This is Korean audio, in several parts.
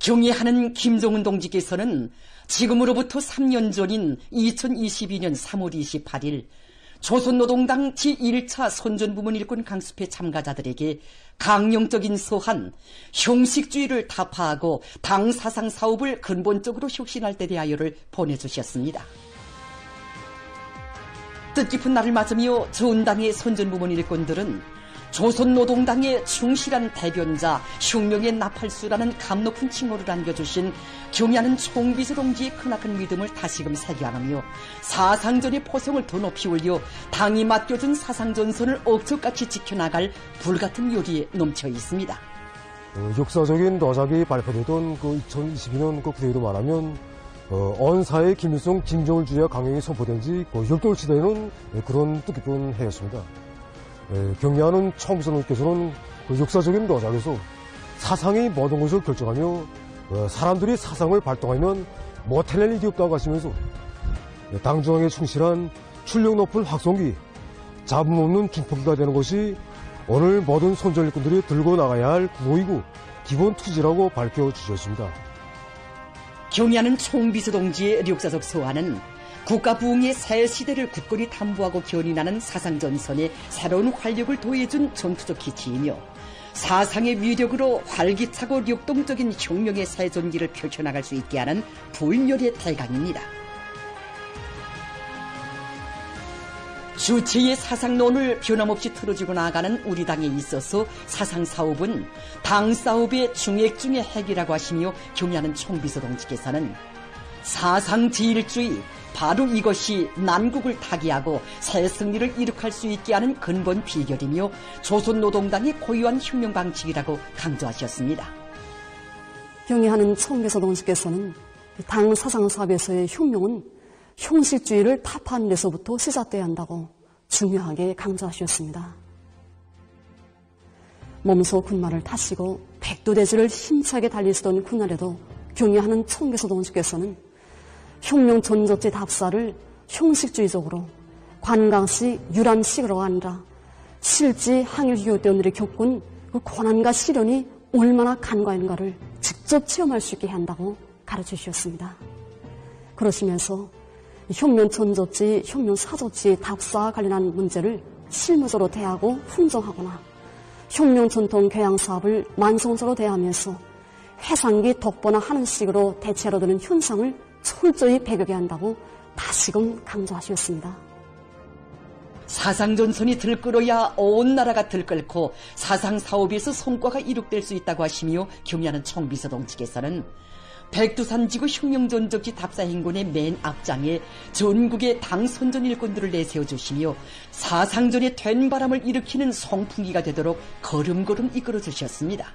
경애하는 김종은 동지께서는 지금으로부터 3년 전인 2022년 3월 28일 조선노동당 제1차 선전부문 일꾼 강습회 참가자들에게 강령적인 서한, 형식주의를 타파하고 당 사상 사업을 근본적으로 혁신할 때 대하여를 보내주셨습니다. 뜻깊은 날을 맞으며 전당의 선전부문 일꾼들은 조선노동당의 충실한 대변자 흉명의 나팔수라는 감높은 칭호를 안겨주신 경애하는 총비서 동지의 크나큰 믿음을 다시금 새겨하며 사상전의 포성을 더 높이 올려 당이 맡겨준 사상전선을 억척같이 지켜나갈 불같은 요리에 넘쳐 있습니다. 역사적인 도작이 발표되던 2022년 구대회로 말하면 언사의 김일성 김정일주의와 강행이 선포된 지 10돌 되는 그런 뜻깊은 해였습니다. 경애하는 총비서님께서는 역사적인 도작에서 사상이 모든 것을 결정하며 사람들이 사상을 발동하면 못해낼 일이 없다고 하시면서 당중앙에 충실한 출력 높은 확성기, 잡음 없는 중폭기가 되는 것이 오늘 모든 선전 일꾼들이 들고 나가야 할 구호이고 기본 투지라고 밝혀주셨습니다. 경애하는 총비서 동지의 역사적 서한은 국가 부흥의 새 시대를 굳건히 탐구하고 견인하는 사상전선에 새로운 활력을 더해준 전투적 기치이며 사상의 위력으로 활기차고 역동적인 혁명의 새 전기를 펼쳐나갈 수 있게 하는 불멸의 대강입니다. 주체의 사상론을 변함없이 틀어지고 나아가는 우리 당에 있어서 사상사업은 당사업의 중핵 중의 핵이라고 하시며 경애하는 총비서 동지께서는 사상제일주의, 바로 이것이 난국을 타개하고 새 승리를 이룩할 수 있게 하는 근본 비결이며 조선노동당의 고유한 혁명 방식이라고 강조하셨습니다. 경애하는 총비서 동지께서는 당 사상사업에서의 혁명은 형식주의를 타파하는 데서부터 시작돼야 한다고 중요하게 강조하셨습니다. 몸소 군마를 타시고 백두대지를 힘차게 달리시던 그날에도 경애하는 총비서 동지께서는 혁명 전적지 답사를 형식주의적으로 관광식, 유람식으로가 아니라 실제 항일기교대원들이 겪은 그 고난과 시련이 얼마나 간과한가를 직접 체험할 수 있게 한다고 가르쳐 주셨습니다. 그러시면서 혁명 전적지, 혁명 사적지 답사와 관련한 문제를 실무적으로 대하고 훈정하거나 혁명 전통 교양 사업을 만성적으로 대하면서 해상기 덕보나 하는 식으로 대체하려 드는 현상을 철저히 배격해야 한다고 다시금 강조하셨습니다. 사상전선이 들끓어야 온 나라가 들끓고 사상사업에서 성과가 이룩될 수 있다고 하시며 경애하는 총비서 동지께서는 백두산지구 혁명전적지 답사행군의 맨 앞장에 전국의 당 선전 일꾼들을 내세워주시며 사상전의 된 바람을 일으키는 송풍기가 되도록 걸음걸음 이끌어주셨습니다.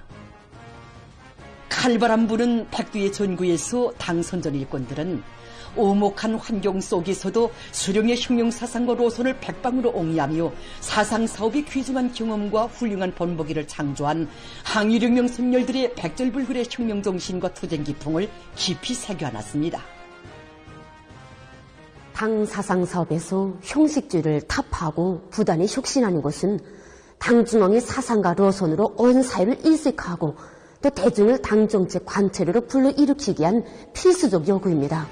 칼바람 부는 백두의 전구에서 당 선전 일꾼들은 오목한 환경 속에서도 수령의 혁명사상과 노선을 백방으로 옹이하며 사상사업의 귀중한 경험과 훌륭한 본보기를 창조한 항일혁명 선열들의 백절불굴의 혁명정신과 투쟁기풍을 깊이 새겨안았습니다. 당 사상사업에서 형식주의를 타파하고 부단히 혁신하는 것은 당중앙의 사상과 노선으로 온 사회를 일색하고 또 대중을 당정책 관철으로 불러일으키기 위한 필수적 요구입니다.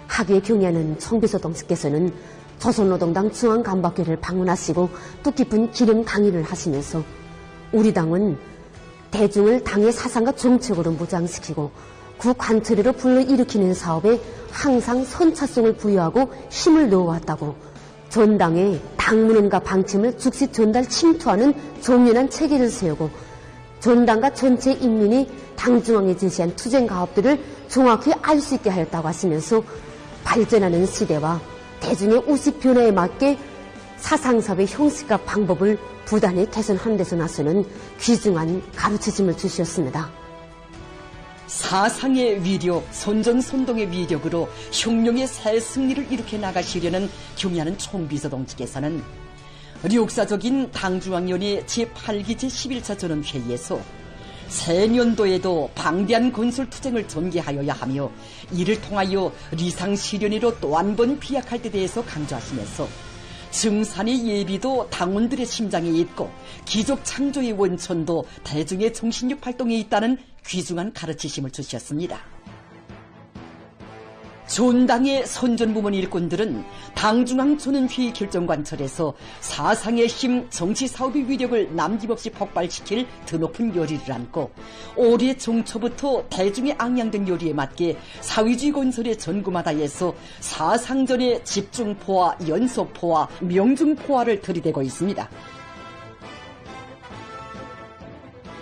하기에 경애하는 총비서 동지께서는 조선노동당 중앙감박회를 방문하시고 뜻깊은 기름 강의를 하시면서 우리 당은 대중을 당의 사상과 정책으로 무장시키고 구 관철으로 불러일으키는 사업에 항상 선차성을 부여하고 힘을 넣어왔다고 전당의 당문원과 방침을 즉시 전달 침투하는 종연한 체계를 세우고 전당과 전체 인민이 당중앙에 제시한 투쟁 가업들을 정확히 알 수 있게 하였다고 하시면서 발전하는 시대와 대중의 의식 변화에 맞게 사상사업의 형식과 방법을 부단히 개선하는 데서 나서는 귀중한 가르치심을 주셨습니다. 사상의 위력, 선전선동의 위력으로 혁명의 새 승리를 일으켜 나가시려는 경애하는 총비서 동지께서는 역사적인 당중앙위원회 제8기 제11차 전원회의에서 새 년도에도 방대한 건설투쟁을 전개하여야 하며 이를 통하여 리상실현으로 또 한 번 비약할 때 대해서 강조하시면서 증산의 예비도 당원들의 심장에 있고 기적 창조의 원천도 대중의 정신력 활동에 있다는 귀중한 가르치심을 주셨습니다. 존당의 선전부문 일꾼들은 당중앙 전원회의 결정관철에서 사상의 힘, 정치사업의 위력을 남김없이 폭발시킬 드높은 요리를 안고 올해 종초부터 대중의 앙양된 요리에 맞게 사회주의 건설의 전구마다에서 사상전의 집중포화, 연속포화, 명중포화를 들이대고 있습니다.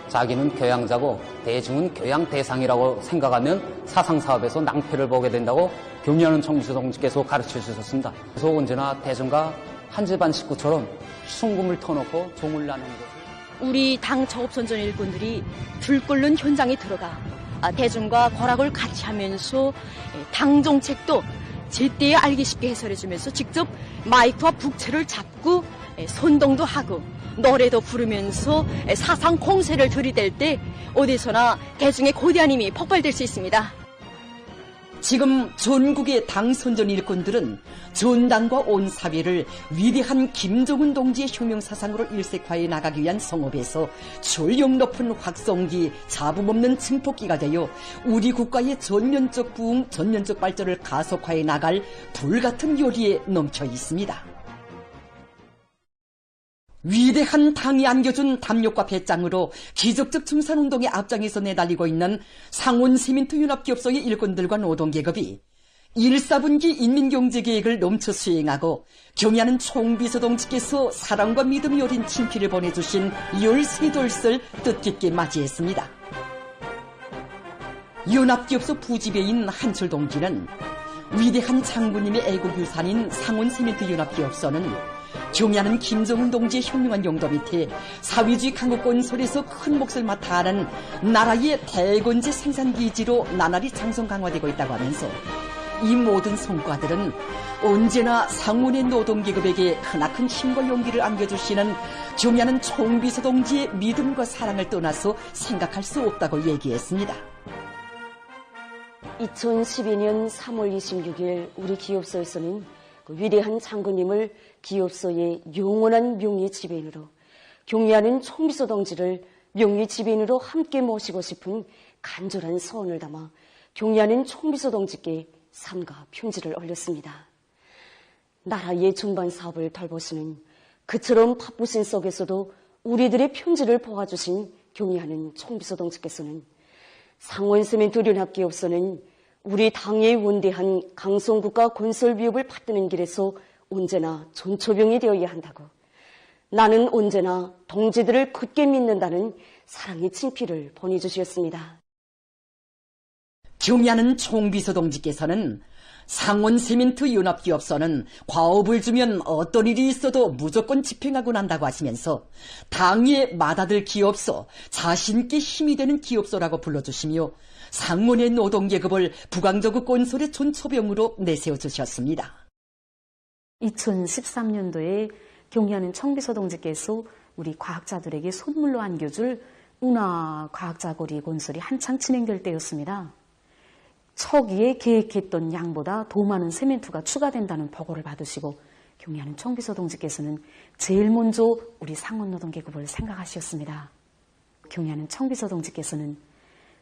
자기는 교양자고 대중은 교양 대상이라고 생각하면 사상사업에서 낭패를 보게 된다고 경리하는 청비서 동지께서 가르쳐 주셨습니다. 그래서 언제나 대중과 한 집안 식구처럼 순금을 터놓고 종을 나누는 것을 우리 당 저업선전 일꾼들이 불 끓는 현장에 들어가 대중과 거락을 같이 하면서 당 정책도 제때에 알기 쉽게 해설해주면서 직접 마이크와 북채를 잡고 선동도 하고 노래도 부르면서 사상 공세를 들이댈 때 어디서나 대중의 거대한 힘이 폭발될 수 있습니다. 지금 전국의 당 선전 일꾼들은 전당과 온 사회를 위대한 김정은 동지의 혁명사상으로 일색화해 나가기 위한 성업에서 출력 높은 확성기, 잡음 없는 증폭기가 되어 우리 국가의 전면적 부흥, 전면적 발전을 가속화해 나갈 불같은 요리에 넘쳐 있습니다. 위대한 당이 안겨준 담력과 배짱으로 기적적 증산운동의 앞장에서 내달리고 있는 상온시민트윤합기업소의 일꾼들과 노동계급이 1·4분기 인민경제계획을 넘쳐 수행하고 경의하는 총비서동지께서 사랑과 믿음이 어린 친필을 보내주신 13돌을 뜻깊게 맞이했습니다. 윤합기업소 부지배인 한철동지는 위대한 장군님의 애국유산인 상온시민트윤합기업소는 경의하는 김정은 동지의 현명한 용도 밑에 사회주의 강국 건설에서 큰 몫을 맡아 하는 나라의 대건재 생산기지로 나날이 장성 강화되고 있다고 하면서 이 모든 성과들은 언제나 상원의 노동계급에게 크나큰 힘과 용기를 안겨주시는 경의하는 총비서 동지의 믿음과 사랑을 떠나서 생각할 수 없다고 얘기했습니다. 2012년 3월 26일 우리 기업소에서는 그 위대한 장군님을 기업소의 영원한 명예 지배인으로 경의하는 총비서 동지를 명예 지배인으로 함께 모시고 싶은 간절한 소원을 담아 경의하는 총비서 동지께 삼가 편지를 올렸습니다. 나라의 전반 사업을 돌보시는 그처럼 바쁘신 속에서도 우리들의 편지를 보아주신 경의하는 총비서 동지께서는 상원세멘트윤합기업소는 우리 당의 원대한 강성국가 건설 위협을 받드는 길에서 언제나 전초병이 되어야 한다고, 나는 언제나 동지들을 굳게 믿는다는 사랑의 친필을 보내주셨습니다. 경의하는 총비서 동지께서는 상온세멘트윤합기업소는 과업을 주면 어떤 일이 있어도 무조건 집행하고 난다고 하시면서 당의 맏아들 기업소, 자신께 힘이 되는 기업소라고 불러주시며 상원의 노동계급을 부강저급 건설의 전초병으로 내세워주셨습니다. 2013년도에 경의하는 총비서 동지께서 우리 과학자들에게 선물로 안겨줄 운하과학자거리 건설이 한창 진행될 때였습니다. 초기에 계획했던 양보다 더 많은 세멘트가 추가된다는 보고를 받으시고 경의하는 총비서 동지께서는 제일 먼저 우리 상원노동계급을 생각하셨습니다. 경의하는 총비서 동지께서는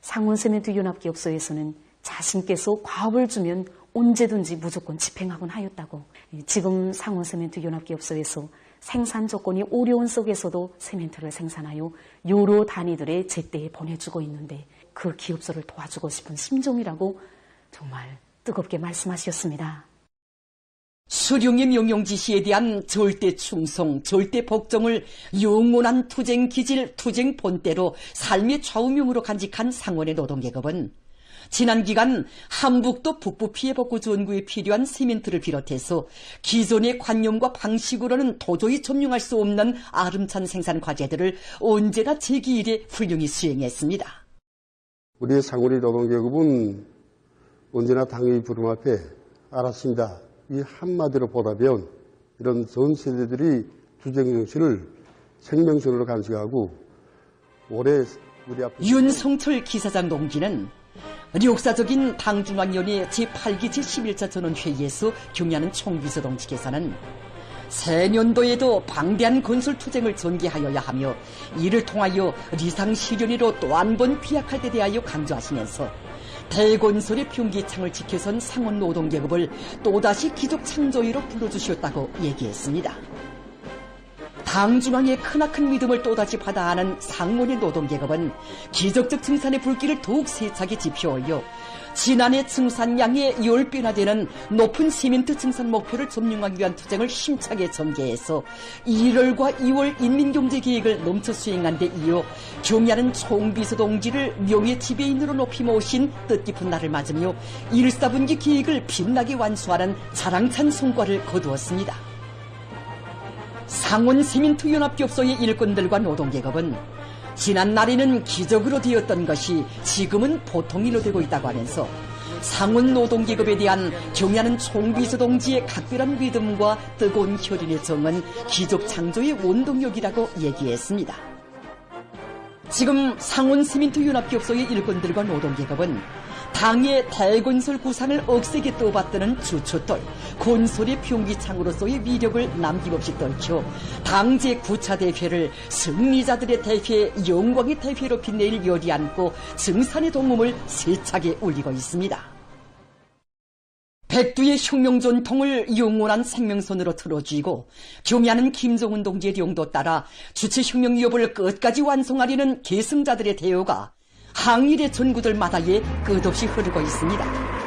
상원세멘트윤합기업소에서는 자신께서 과업을 주면 언제든지 무조건 집행하곤 하였다고, 지금 상원세멘트윤합기업소에서 생산 조건이 어려운 속에서도 세멘트를 생산하여 여러 단위들의 제때에 보내주고 있는데 그 기업소를 도와주고 싶은 심정이라고 정말 뜨겁게 말씀하셨습니다. 수령의 명령 지시에 대한 절대 충성, 절대 복종을 영원한 투쟁 기질, 투쟁 본대로 삶의 좌우명으로 간직한 상원의 노동계급은 지난 기간 한북도 북부 피해복구 전구에 필요한 시멘트를 비롯해서 기존의 관념과 방식으로는 도저히 점령할 수 없는 아름찬 생산 과제들을 언제나 제기일에 훌륭히 수행했습니다. 우리의 상원의 노동계급은 언제나 당의 부름 앞에 알았습니다. 이 한마디로 보다면 이런 전 세대들이 투쟁 정신을 생명선으로 간직하고 올해 우리 앞에 윤성철 기사장 동지는 역사적인 당중앙위원회 제8기 제11차 전원회의에서 경의하는 총비서 동지께서는 새년도에도 방대한 건설 투쟁을 전개하여야 하며 이를 통하여 리상 실현으로 또 한 번 비약할 때 대하여 강조하시면서 대건설의 평기창을 지켜선 상원 노동계급을 또다시 기족 창조위로 불러주셨다고 얘기했습니다. 당중앙의 크나큰 믿음을 또다시 받아 하는 상원의 노동계급은 기적적 증산의 불길을 더욱 세차게 지펴오여 지난해 증산량의 10배나 되는 높은 시멘트 증산 목표를 점령하기 위한 투쟁을 힘차게 전개해서 1월과 2월 인민경제계획을 넘쳐 수행한 데 이어 경야는 총비서 동지를 명예 지배인으로 높이 모신 뜻깊은 날을 맞으며 1사분기 계획을 빛나게 완수하는 자랑찬 성과를 거두었습니다. 상원 시민트 연합교업소의 일꾼들과 노동계급은 지난 날에는 기적으로 되었던 것이 지금은 보통 일로 되고 있다고 하면서 상원 노동계급에 대한 경야는 총비서 동지의 각별한 믿음과 뜨거운 혈인의 정은 기적 창조의 원동력이라고 얘기했습니다. 지금 상원 시민트 연합교업소의 일꾼들과 노동계급은 당의 대건설 구상을 억세게 떠받드는 주춧돌, 건설의 평기창으로서의 위력을 남김없이 떨쳐 당 제9차 대회를 승리자들의 대회, 영광의 대회로 빛내일 열이 안고 증산의 동음을 세차게 울리고 있습니다. 백두의 혁명 전통을 영원한 생명선으로 틀어쥐고 경야는 김정은 동지의 령도 따라 주체 혁명 위협을 끝까지 완성하려는 계승자들의 대우가 항일의 전구들마다에 끝없이 흐르고 있습니다.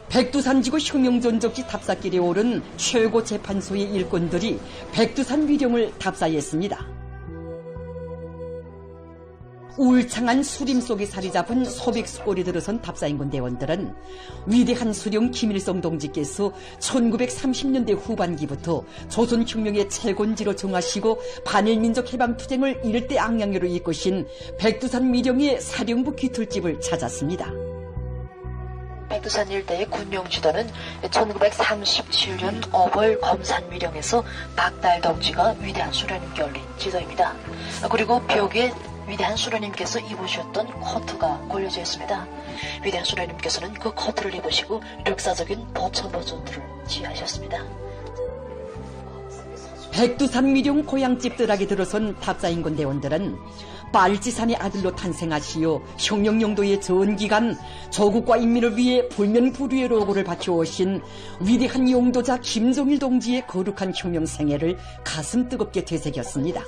백두산지구 혁명전적지 답사길에 오른 최고 재판소의 일꾼들이 백두산 위령을 답사했습니다. 울창한 수림 속에 자리 잡은 소백수골에 들어선 답사인군 대원들은 위대한 수령 김일성 동지께서 1930년대 후반기부터 조선혁명의 채권지로 정하시고 반일민족 해방투쟁을 일대 앙양으로 이끄신 백두산 미령의 사령부 귀틀집을 찾았습니다. 백두산 일대의 군용 지도는 1937년 5월 검산미령에서 박달 동지가 위대한 수령님께 올린 지도입니다. 그리고 벽에 위대한 수령님께서 입으셨던 코트가 걸려져 있습니다. 위대한 수령님께서는 그 코트를 입으시고 역사적인 보천보전들을 지휘하셨습니다. 백두산 미령 고향집들에게 들어선 답사인군 대원들은 빨치산의 아들로 탄생하시어 혁명용도의 전기간 조국과 인민을 위해 불면불위의 로고를 바쳐오신 위대한 용도자 김정일 동지의 거룩한 혁명 생애를 가슴 뜨겁게 되새겼습니다.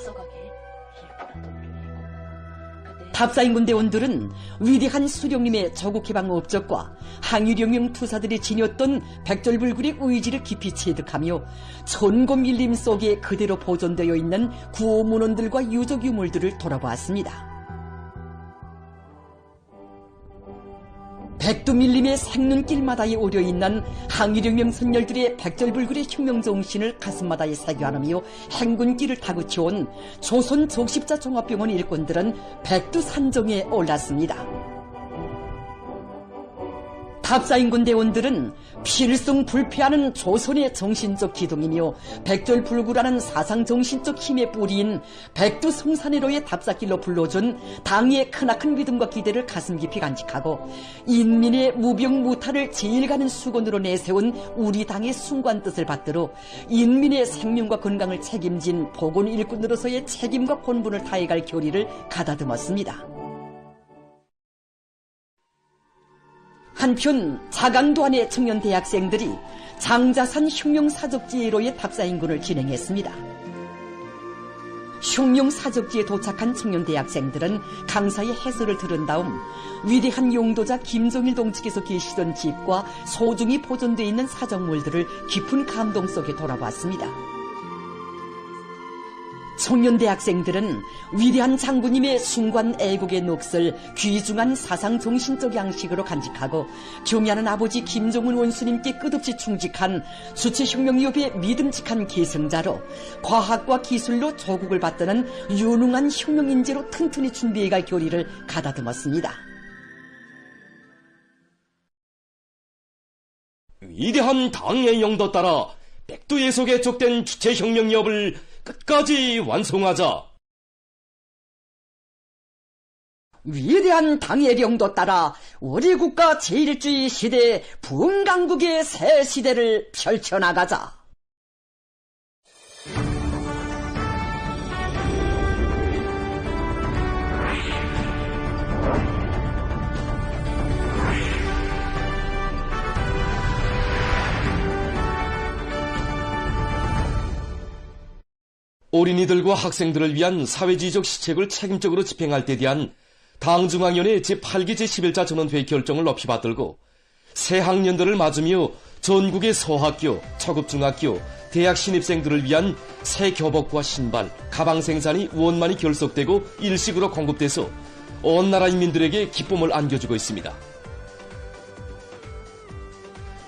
답사인군 대원들은 위대한 수령님의 조국해방 업적과 항일혁명 투사들이 지녔던 백절불굴의 의지를 깊이 체득하며 천곰일림 속에 그대로 보존되어 있는 구호문헌들과 유적유물들을 돌아보았습니다. 백두밀림의 생눈길마다에 오려있는 항일혁명 선열들의 백절불굴의 혁명정신을 가슴마다에 새겨안으며 행군길을 다그쳐온 조선 적십자 종합병원 일꾼들은 백두산정에 올랐습니다. 답사인군 대원들은 필승불패하는 조선의 정신적 기둥이며 백절불구라는 사상정신적 힘의 뿌리인 백두성산해로의 답사길로 불러준 당의 크나큰 믿음과 기대를 가슴 깊이 간직하고 인민의 무병무탈을 제일 가는 수건으로 내세운 우리 당의 숭고한 뜻을 받들어 인민의 생명과 건강을 책임진 보건 일꾼으로서의 책임과 본분을 다해갈 결의를 가다듬었습니다. 한편 자강도안의 청년 대학생들이 장자산 흉룡사적지로의 답사인군을 진행했습니다. 흉룡사적지에 도착한 청년 대학생들은 강사의 해설을 들은 다음 위대한 용도자 김정일 동지께서 계시던 집과 소중히 보존되어 있는 사적물들을 깊은 감동 속에 돌아봤습니다. 청년 대학생들은 위대한 장군님의 숭고한 애국의 넋을 귀중한 사상 정신적 양식으로 간직하고 경야는 아버지 김정은 원수님께 끝없이 충직한 주체혁명위협의 믿음직한 계승자로 과학과 기술로 조국을 받드는 유능한 혁명인재로 튼튼히 준비해갈 결의를 가다듬었습니다. 위대한 당의 영도 따라 백두예속에 촉된 주체혁명위협을 끝까지 완성하자. 위대한 당예령도 따라 우리 국가 제1주의 시대 부흥강국의 새 시대를 펼쳐나가자. 어린이들과 학생들을 위한 사회주의적 시책을 책임적으로 집행할 때 대한 당중앙위원회 제8기 제11자 전원회의 결정을 높이 받들고 새 학년들을 맞으며 전국의 서학교, 초급중학교, 대학 신입생들을 위한 새 교복과 신발, 가방 생산이 원만히 결속되고 일식으로 공급돼서 온 나라 인민들에게 기쁨을 안겨주고 있습니다.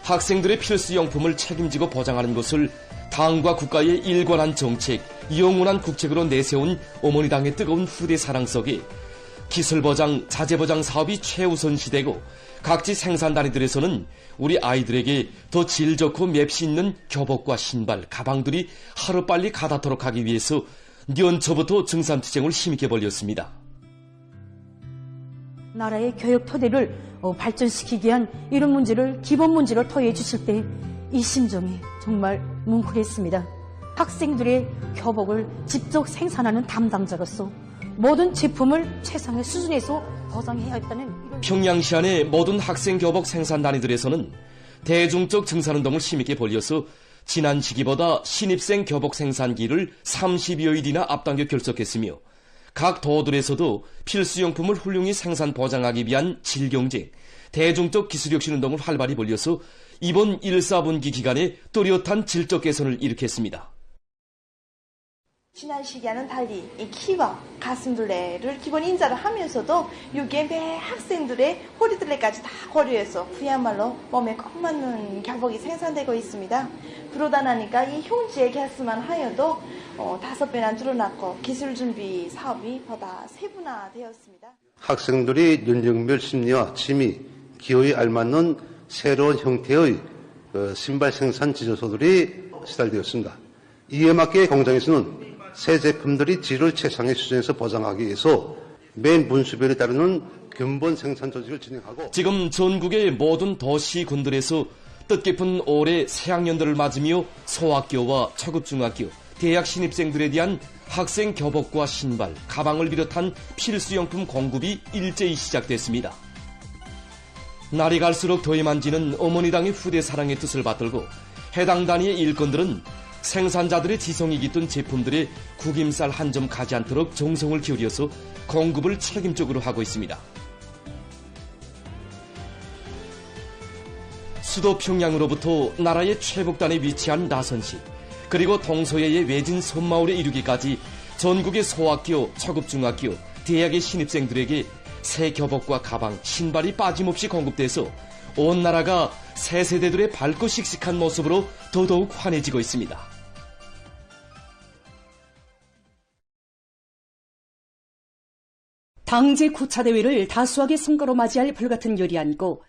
학생들의 필수용품을 책임지고 보장하는 것을 당과 국가의 일관한 정책, 영원한 국책으로 내세운 어머니당의 뜨거운 후대 사랑 속에 기술보장, 자재보장 사업이 최우선시되고 각지 생산단위들에서는 우리 아이들에게 더 질 좋고 맵시 있는 교복과 신발, 가방들이 하루빨리 가닿도록 하기 위해서 연초부터 증산투쟁을 힘있게 벌였습니다. 나라의 교육 토대를 발전시키기 위한 이런 문제를 기본 문제로 토해해 주실 때 이 심정이 정말 뭉클했습니다. 학생들의 교복을 직접 생산하는 담당자로서 모든 제품을 최상의 수준에서 보장해야 했다는 평양시 안의 모든 학생 교복 생산 단위들에서는 대중적 증산운동을 힘있게 벌여서 지난 시기보다 신입생 교복 생산기를 30여일이나 앞당겨 결속했으며 각 도들에서도 필수용품을 훌륭히 생산 보장하기 위한 질경쟁, 대중적 기술혁신 운동을 활발히 벌여서 이번 1, 4분기 기간에 또렷한 질적 개선을 일으켰습니다. 지난 시기와는 달리 이 키와 가슴둘레를 기본 인자를 하면서도 여기에 매 학생들의 허리둘레까지 다 고려해서 그야말로 몸에 꼭 맞는 교복이 생산되고 있습니다. 그러다 나니까 이 형지의 개수만 하여도 5배나 늘어났고 기술 준비 사업이 보다 세분화되었습니다. 학생들이 연령별 심리와 취미, 기호에 알맞는 새로운 형태의 신발 생산 지조소들이 시달되었습니다. 이에 맞게 공장에서는 새 제품들이 질을 최상의 수준에서 보장하기 위해서 매 문수별에 따르는 근본 생산 조직을 진행하고 지금 전국의 모든 도시군들에서 뜻깊은 올해 새학년들을 맞으며 소학교와 초급중학교, 대학 신입생들에 대한 학생 교복과 신발, 가방을 비롯한 필수용품 공급이 일제히 시작됐습니다. 날이 갈수록 더해만지는 어머니당의 후대 사랑의 뜻을 받들고 해당 단위의 일꾼들은 생산자들의 지성이 깃든 제품들의 구김살 한 점 가지 않도록 정성을 기울여서 공급을 책임적으로 하고 있습니다. 수도 평양으로부터 나라의 최북단에 위치한 나선시, 그리고 동서해의 외진 섬마을에 이르기까지 전국의 소학교, 초급중학교, 대학의 신입생들에게 새 교복과 가방, 신발이 빠짐없이 공급돼서 온 나라가 새 세대들의 밝고 씩씩한 모습으로 더더욱 환해지고 있습니다. 당제 9차 대회를 다수하게 성과로 맞이할 불같은 열이 안고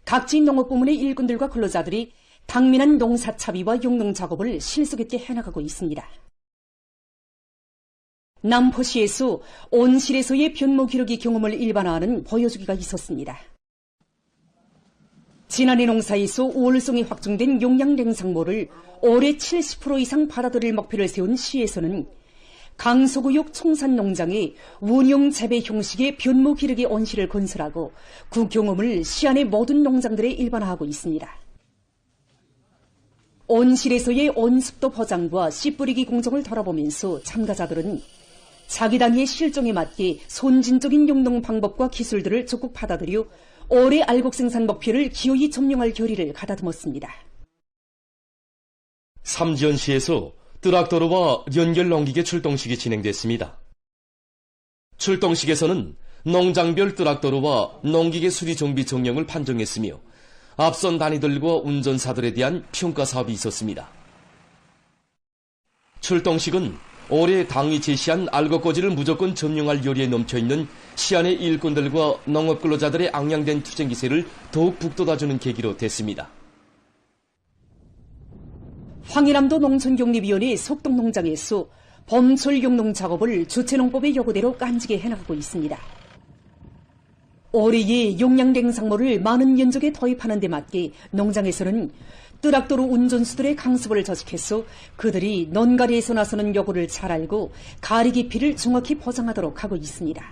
각지 농업부문의 일꾼들과 근로자들이 당면한 농사 차비와 용농 작업을 실속 있게 해나가고 있습니다. 남포시에서 온실에서의 변모 기록이 경험을 일반화하는 보여주기가 있었습니다. 지난해 농사에서 우월성이 확정된 용량 냉상모를 올해 70% 이상 받아들일 목표를 세운 시에서는 강서구역 총산농장의 운용 재배 형식의 변모 기록의 온실을 건설하고 그 경험을 시 안의 모든 농장들에 일반화하고 있습니다. 온실에서의 온습도 포장과 씨 뿌리기 공정을 돌아보면서 참가자들은 자기 단위의 실정에 맞게 선진적인 용농 방법과 기술들을 적극 받아들여 올해 알곡 생산 목표를 기어이 점령할 결의를 가다듬었습니다. 삼지연시에서 트랙터로와 연결 농기계 출동식이 진행됐습니다. 출동식에서는 농장별 트랙터로와 농기계 수리 정비 정령을 판정했으며 앞선 단위들과 운전사들에 대한 평가 사업이 있었습니다. 출동식은 올해 당이 제시한 알곡고지를 무조건 점령할 요리에 넘쳐있는 시안의 일꾼들과 농업근로자들의 앙양된 투쟁기세를 더욱 북돋아주는 계기로 됐습니다. 황해남도 농촌격립위원회 속동농장에서 봄철 용농 작업을 주체농법의 요구대로 깐지게 해나가고 있습니다. 올해의 용량 냉상모를 많은 면적에 도입하는 데 맞게 농장에서는 뜨락도로 운전수들의 강습을 조직해서 그들이 논가리에서 나서는 요구를 잘 알고 가리 깊이를 정확히 보장하도록 하고 있습니다.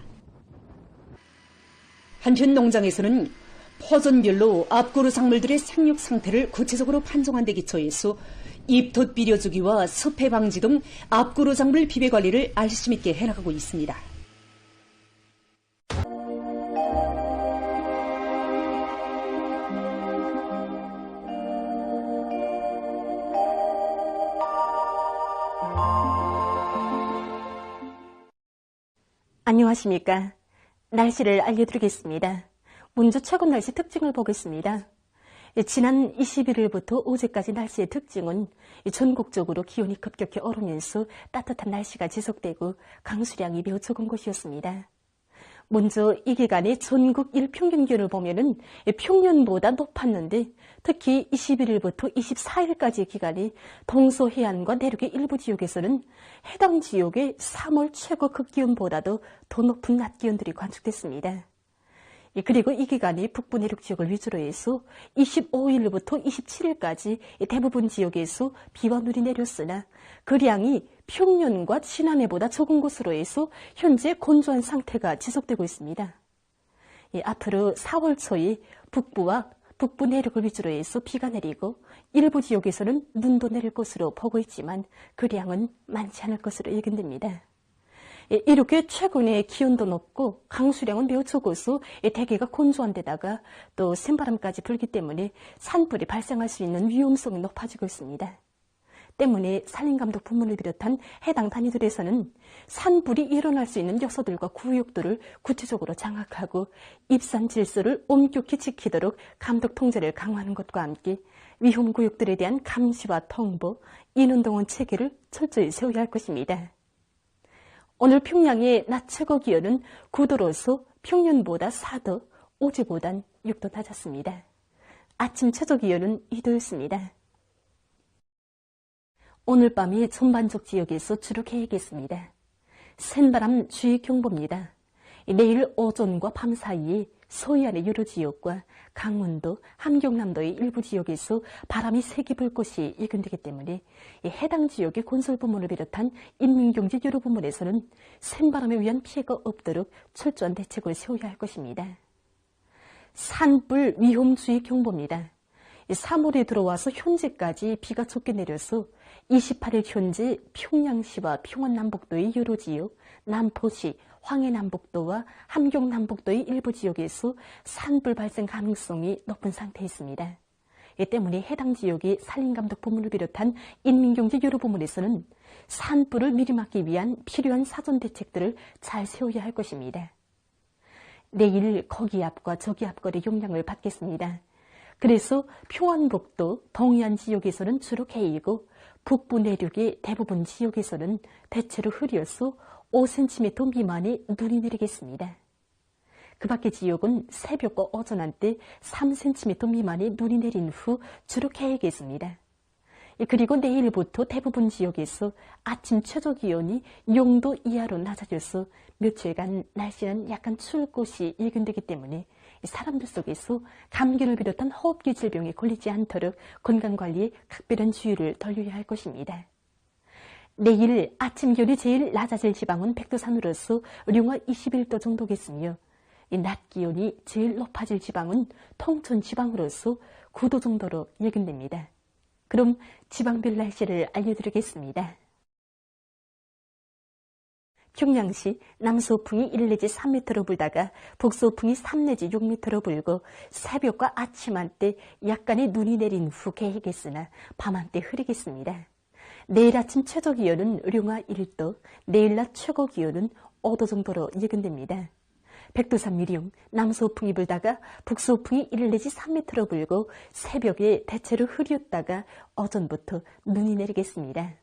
한편 농장에서는 포전별로 앞고루 작물들의 생육 상태를 구체적으로 판정한 데 기초해서 잎톳 비료주기와 습해 방지 등 앞고루 작물 비배 관리를 알심 있게 해나가고 있습니다. 안녕하십니까. 날씨를 알려드리겠습니다. 문주 최고 날씨 특징을 보겠습니다. 지난 21일부터 어제까지 날씨의 특징은 전국적으로 기온이 급격히 오르면서 따뜻한 날씨가 지속되고 강수량이 매우 적은 곳이었습니다. 먼저 이 기간의 전국 일평균 기온을 보면은 평년보다 높았는데 특히 21일부터 24일까지의 기간이 동서해안과 내륙의 일부 지역에서는 해당 지역의 3월 최고 극기온보다도 더 높은 낮 기온들이 관측됐습니다. 그리고 이 기간이 북부 내륙 지역을 위주로 해서 25일부터 27일까지 대부분 지역에서 비와 눈이 내렸으나 그 양이 평년과 지난해보다 적은 곳으로 해서 현재 건조한 상태가 지속되고 있습니다. 앞으로 4월 초에 북부와 북부 내륙을 위주로 해서 비가 내리고 일부 지역에서는 눈도 내릴 것으로 보고 있지만 그 양은 많지 않을 것으로 예견됩니다. 이렇게 최근에 기온도 높고 강수량은 매우 적어서 대기가 건조한 데다가 또 센바람까지 불기 때문에 산불이 발생할 수 있는 위험성이 높아지고 있습니다. 때문에 산림감독 부문을 비롯한 해당 단위들에서는 산불이 일어날 수 있는 요소들과 구역들을 구체적으로 장악하고 입산 질서를 엄격히 지키도록 감독 통제를 강화하는 것과 함께 위험구역들에 대한 감시와 통보, 인운동원 체계를 철저히 세워야 할 것입니다. 오늘 평양의 낮 최고 기온은 9도로서 평년보다 4도, 어제보단 6도 낮았습니다. 아침 최저 기온은 2도였습니다. 오늘 밤이 전반적 지역에서 주로 개겠습니다. 센바람 주의 경보입니다. 내일 오전과 밤 사이에 서해안의 여러 지역과 강원도, 함경남도의 일부 지역에서 바람이 세게 불 것이 예견되기 때문에 해당 지역의 건설부문을 비롯한 인민경제 여러 부문에서는 센바람에 의한 피해가 없도록 철저한 대책을 세워야 할 것입니다. 산불 위험주의 경보입니다. 3월에 들어와서 현재까지 비가 적게 내려서 28일 현재 평양시와 평안남북도의 여러 지역, 남포시, 황해남북도와 함경남북도의 일부 지역에서 산불 발생 가능성이 높은 상태에 있습니다. 이 때문에 해당 지역의 산림감독 부문을 비롯한 인민경제 여러 부문에서는 산불을 미리 막기 위한 필요한 사전 대책들을 잘 세워야 할 것입니다. 내일 거기압과 저기압거리 용량을 받겠습니다. 그래서 평안북도, 동해안 지역에서는 주로 개이고 북부 내륙의 대부분 지역에서는 대체로 흐려서 5cm 미만의 눈이 내리겠습니다. 그 밖의 지역은 새벽과 오전 한때 3cm 미만의 눈이 내린 후 주로 개이겠습니다. 그리고 내일부터 대부분 지역에서 아침 최저 기온이 0도 이하로 낮아져서 며칠간 날씨는 약간 추울 것이 예견되기 때문에 사람들 속에서 감기를 비롯한 호흡기 질병에 걸리지 않도록 건강관리에 각별한 주의를 돌려야 할 것입니다. 내일 아침 기온이 제일 낮아질 지방은 백두산으로서 룡화 21도 정도겠으며 낮 기온이 제일 높아질 지방은 통천 지방으로서 9도 정도로 예견됩니다. 그럼 지방별 날씨를 알려드리겠습니다. 평양시 남서풍이 1 내지 3m로 불다가 북서풍이 3 내지 6m로 불고 새벽과 아침 한때 약간의 눈이 내린 후 개이겠으나 밤 한때 흐리겠습니다. 내일 아침 최저 기온은 룡화 1도, 내일 낮 최고 기온은 5도 정도로 예견됩니다. 백두산 미령, 남서풍이 불다가 북서풍이 1 내지 3m로 불고 새벽에 대체로 흐렸다가 오전부터 눈이 내리겠습니다.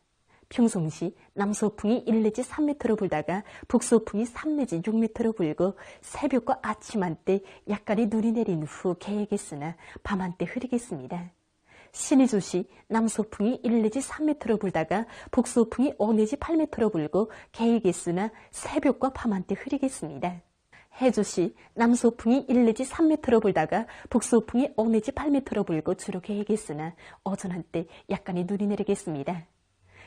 평송시 남서풍이 1 내지 3m로 불다가 북서풍이 3 내지 6m로 불고 새벽과 아침 한때 약간의 눈이 내린 후 개이겠으나 밤 한때 흐리겠습니다. 신의주시 남서풍이 1 내지 3m로 불다가 북서풍이 5 내지 8m로 불고 개이겠으나 새벽과 밤한때 흐리겠습니다. 해주시 남서풍이 1 내지 3m로 불다가 북서풍이 5 내지 8m로 불고 주로 개이겠으나 어전한 때 약간의 눈이 내리겠습니다.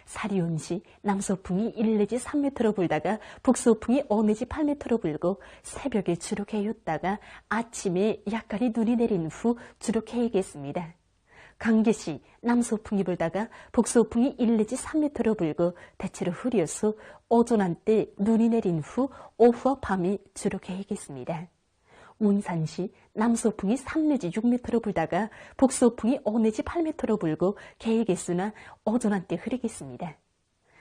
사리온시 남서풍이 1 내지 3m로 불다가 북서풍이 5 내지 8m로 불고 새벽에 주로 개였다가 아침에 약간의 눈이 내린 후 주로 개이겠습니다. 강계시 남서풍이 불다가 북서풍이 1 내지 3m로 불고 대체로 흐려서 오전한 때 눈이 내린 후 오후와 밤이 주로 개이겠습니다. 운산시 남서풍이 3 내지 6m로 불다가 북서풍이 5 내지 8m로 불고 개이겠으나 오전한 때 흐리겠습니다.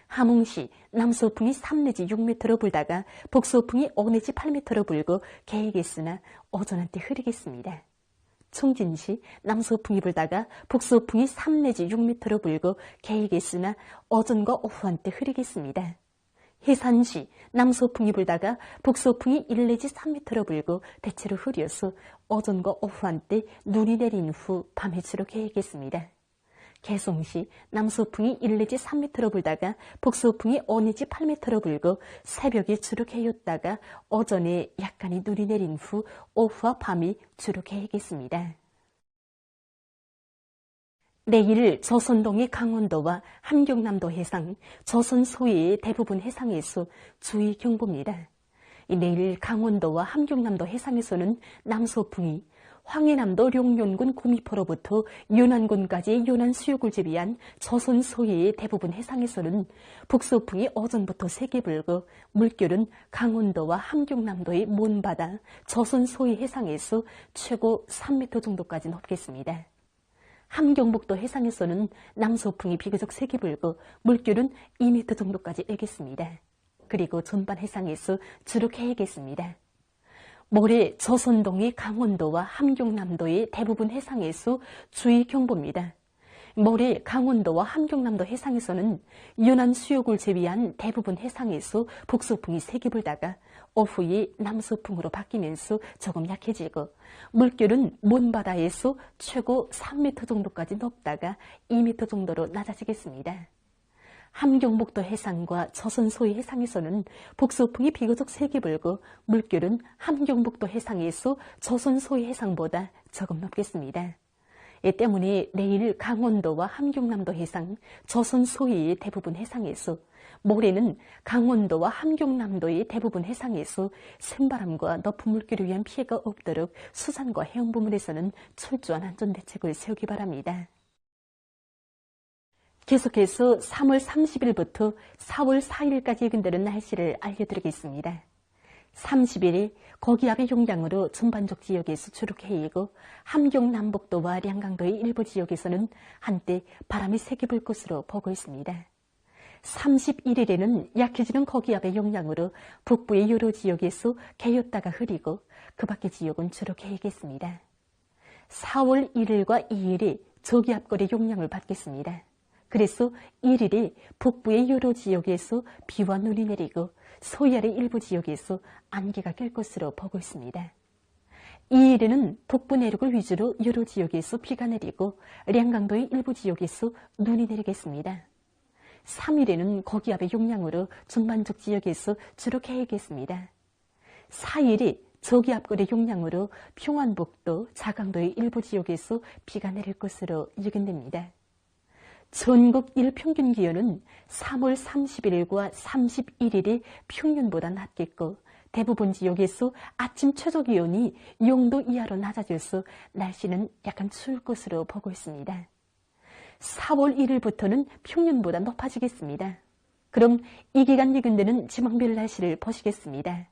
함흥시 남서풍이 3 내지 6m로 불다가 북서풍이 5 내지 8m로 불고 개이겠으나 오전한 때 흐리겠습니다. 총진시 남서풍이 불다가 북서풍이 3 내지 6m로 불고 개이겠으나 오전과 오후한 때 흐리겠습니다. 해산시 남서풍이 불다가 북서풍이 1 내지 3m로 불고 대체로 흐려서 오전과 오후한 때 눈이 내린 후 밤에 주로 개이겠습니다. 개송시 남서풍이 1 내지 3m로 불다가 북서풍이 5 내지 8m로 불고 새벽에 주로 개였다가 오전에 약간의 눈이 내린 후 오후와 밤이 주로 개이겠습니다. 내일 조선동의 강원도와 함경남도 해상, 조선 소해의 대부분 해상에서 주의 경보입니다. 내일 강원도와 함경남도 해상에서는 남서풍이 황해남도 룡년군 구미포로부터 연안군까지 연안 수역을 제비한 조선 소해의 대부분 해상에서는 북서풍이 오전부터 세게 불고 물결은 강원도와 함경남도의 먼바다, 조선 소해 해상에서 최고 3m 정도까지 높겠습니다. 함경북도 해상에서는 남서풍이 비교적 세게 불고 물결은 2m 정도까지 일겠습니다. 그리고 전반 해상에서 주로 개이겠습니다. 모레 조선동의 강원도와 함경남도의 대부분 해상에서 주의 경보입니다. 모레 강원도와 함경남도 해상에서는 연안 수역을 제외한 대부분 해상에서 북서풍이 세게 불다가 오후에 남서풍으로 바뀌면서 조금 약해지고 물결은 먼바다에서 최고 3m 정도까지 높다가 2m 정도로 낮아지겠습니다. 함경북도 해상과 조선 소해 해상에서는 북서풍이 비교적 세게 불고 물결은 함경북도 해상에서 조선 소해 해상보다 조금 높겠습니다. 이 때문에 내일 강원도와 함경남도 해상, 조선 소해의 대부분 해상에서, 모레는 강원도와 함경남도의 대부분 해상에서 센바람과 높은 물결에 의한 피해가 없도록 수산과 해양부문에서는 철저한 안전대책을 세우기 바랍니다. 계속해서 3월 30일부터 4월 4일까지 예견되는 날씨를 알려드리겠습니다. 30일에 고기압의 영향으로 전반적 지역에서 주로 해이고 함경남북도와 량강도의 일부 지역에서는 한때 바람이 세게 불 것으로 보고 있습니다. 31일에는 약해지는 고기압의 영향으로 북부의 여러 지역에서 개였다가 흐리고 그 밖의 지역은 주로 개이겠습니다. 4월 1일과 2일에 저기압골의 영향을 받겠습니다. 그래서 1일에 북부의 여러 지역에서 비와 눈이 내리고 서해안의 일부 지역에서 안개가 낄 것으로 보고 있습니다. 2일에는 북부 내륙을 위주로 여러 지역에서 비가 내리고 량강도의 일부 지역에서 눈이 내리겠습니다. 3일에는 고기압의 영향으로 전반적 지역에서 주로 개이겠습니다. 4일에 저기압골의 영향으로 평안북도, 자강도의 일부 지역에서 비가 내릴 것으로 예견됩니다. 전국 일평균 기온은 3월 31일과 31일이 평균보다 낮겠고 대부분 지역에서 아침 최저 기온이 0도 이하로 낮아져서 날씨는 약간 추울 것으로 보고 있습니다. 4월 1일부터는 평년보다 높아지겠습니다. 그럼 이 기간 예견되는 지방별 날씨를 보시겠습니다.